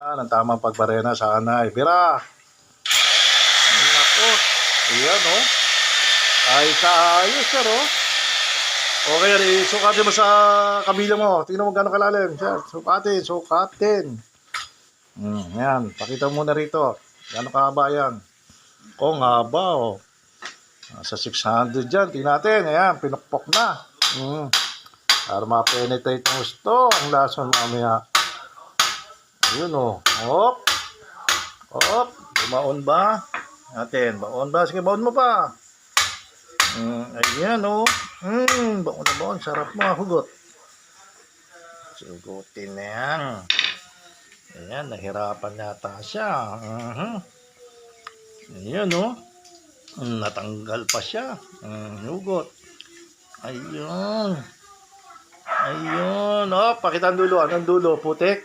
Ang tamang pagbarena sa anay. Bira! Nako. Ayan, oh. Ay, kaayos, sir, oh. Okay, sukatin mo sa kabila mo. Tingnan mo gano'ng kalalim. Sir, sukatin. Yan. Pakita mo na rito. Gano'ng kahaba yan. Kung haba, oh. Sa 600 dyan. Tingnan natin. Ayan, pinukpok na. Para ma-penetrate mo gusto. Ang lason mamaya. Ayun, oh. Hop. Hop. Bumaon ba? Natin. Baon ba? Sige, baon mo pa. Ayan, oh. Baon na baon. Sarap mo, hugot. Sugutin na yan. Ayan, nahirapan yata siya. Ayan, oh. Natanggal pa siya. Hugot. Ayun. Ayun. Oh, pakita ang dulo. Anong dulo? Putik.